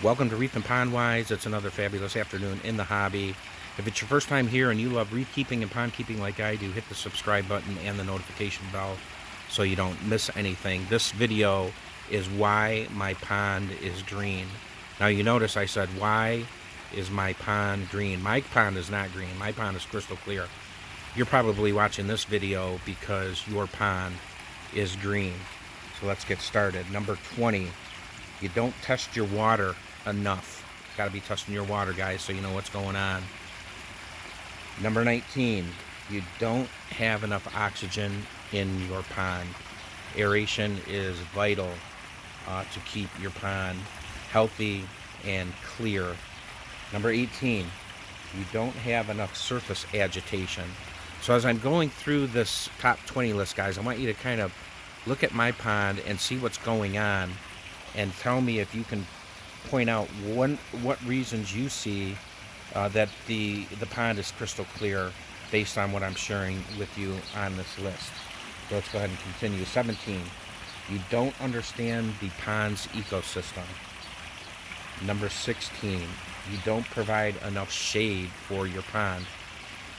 Welcome to Reef and Pond Wise. It's another fabulous afternoon in the hobby. If it's your first time here and you love reef keeping and pond keeping like I do, hit the subscribe button and the notification bell so you don't miss anything. This video is why my pond is green. Now you notice I said, why is my pond green? My pond is not green. My pond is crystal clear. You're probably watching this video because your pond is green. So let's get started. Number 20, you don't test your water enough. Got to be testing your water, guys, so you know what's going on. Number 19, you don't have enough oxygen in your pond. Aeration is vital to keep your pond healthy and clear. Number 18, you don't have enough surface agitation. So as I'm going through this top 20 list, guys, I want you to kind of look at my pond and see what's going on and tell me if you can point out what reasons you see that the pond is crystal clear based on what I'm sharing with you on this list. So let's go ahead and continue. 17, you don't understand the pond's ecosystem. Number 16, you don't provide enough shade for your pond.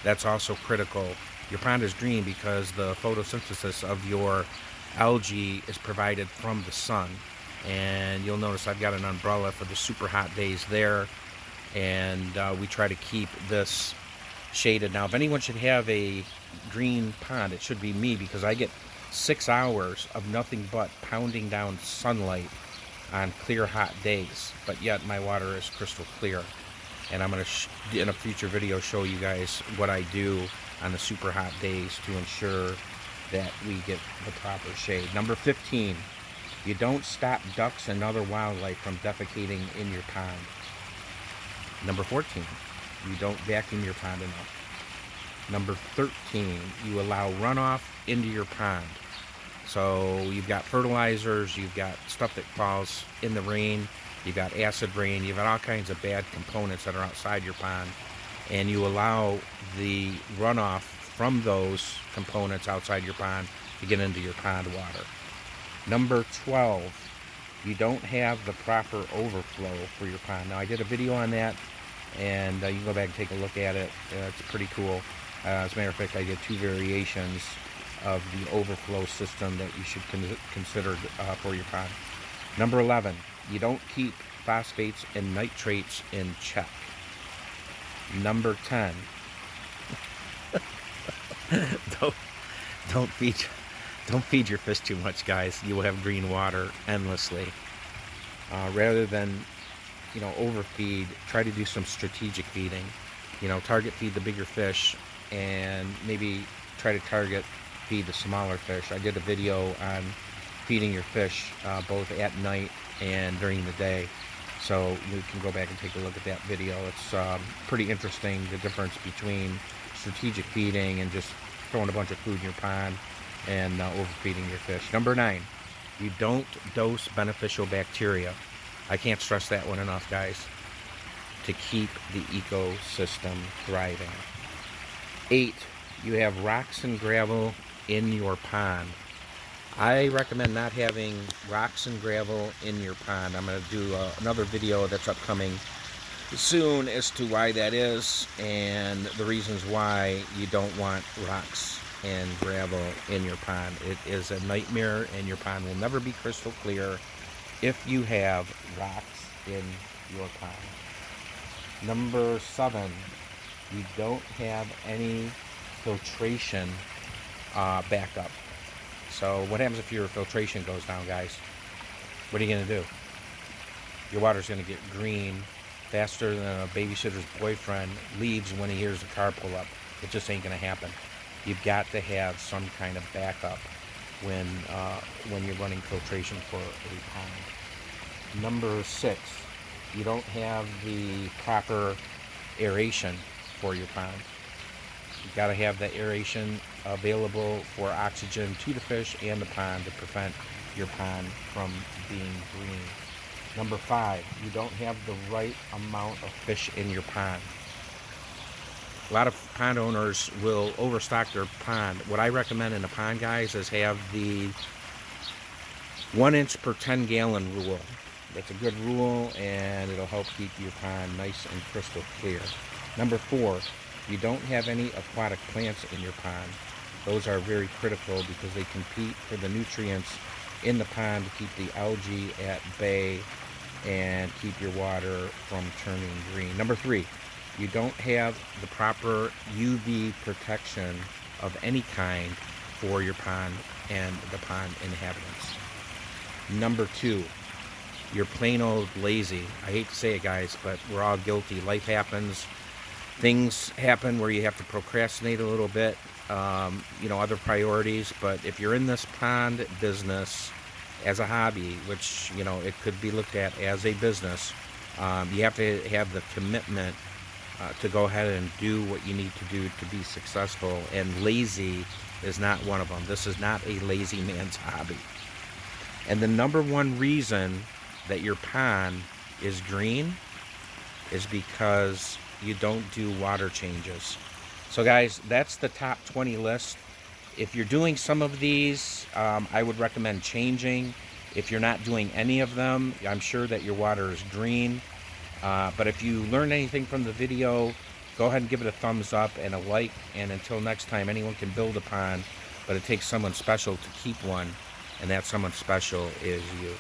That's also critical. Your pond is green because the photosynthesis of your algae is provided from the sun. And you'll notice I've got an umbrella for the super hot days there, and we try to keep this shaded. Now, if anyone should have a green pond, it should be me, because I get 6 hours of nothing but pounding down sunlight on clear hot days, but yet my water is crystal clear. And I'm going to in a future video show you guys what I do on the super hot days to ensure that we get the proper shade. Number 15, you don't stop ducks and other wildlife from defecating in your pond. Number 14, you don't vacuum your pond enough. Number 13, you allow runoff into your pond. So you've got fertilizers, you've got stuff that falls in the rain, you've got acid rain, you've got all kinds of bad components that are outside your pond, and you allow the runoff from those components outside your pond to get into your pond water. Number 12, you don't have the proper overflow for your pond. Now, I did a video on that, and you can go back and take a look at it. It's pretty cool. As a matter of fact, I did 2 variations of the overflow system that you should consider for your pond. Number 11, you don't keep phosphates and nitrates in check. Number 10, don't feed your fish too much, guys. You will have green water endlessly. Rather than, overfeed, try to do some strategic feeding. Target feed the bigger fish, and maybe try to target feed the smaller fish. I did a video on feeding your fish both at night and during the day. So you can go back and take a look at that video. It's pretty interesting, the difference between strategic feeding and just throwing a bunch of food in your pond and overfeeding your fish. Number 9, you don't dose beneficial bacteria. I can't stress that one enough, guys, to keep the ecosystem thriving. 8, you have rocks and gravel in your pond. I recommend not having rocks and gravel in your pond. I'm going to do another video that's upcoming soon as to why that is and the reasons why you don't want rocks and gravel in your pond. It is a nightmare, and your pond will never be crystal clear if you have rocks in your pond. Number 7, you don't have any filtration backup. So what happens if your filtration goes down, guys? What are you going to do? Your water's going to get green faster than a babysitter's boyfriend leaves when he hears a car pull up. It just ain't going to happen. You've got to have some kind of backup when you're running filtration for a pond. Number 6, you don't have the proper aeration for your pond. You've got to have the aeration available for oxygen to the fish and the pond to prevent your pond from being green. Number 5, you don't have the right amount of fish in your pond. A lot of pond owners will overstock their pond. What I recommend in a pond, guys, is have the 1 inch per 10 gallon rule. That's a good rule, and it'll help keep your pond nice and crystal clear. Number 4, you don't have any aquatic plants in your pond. Those are very critical because they compete for the nutrients in the pond to keep the algae at bay and keep your water from turning green. Number 3, you don't have the proper UV protection of any kind for your pond and the pond inhabitants. Number 2, you're plain old lazy. I hate to say it, guys, but we're all guilty. Life happens. Things happen where you have to procrastinate a little bit, other priorities. But if you're in this pond business as a hobby, which, it could be looked at as a business, you have to have the commitment to go ahead and do what you need to do to be successful. And lazy is not one of them. This is not a lazy man's hobby. And the number one reason that your pond is green is because you don't do water changes. So guys, that's the top 20 list. If you're doing some of these, I would recommend changing. If you're not doing any of them, I'm sure that your water is green. But if you learned anything from the video, go ahead and give it a thumbs up and a like. And until next time, anyone can build a pond, but it takes someone special to keep one, and that someone special is you.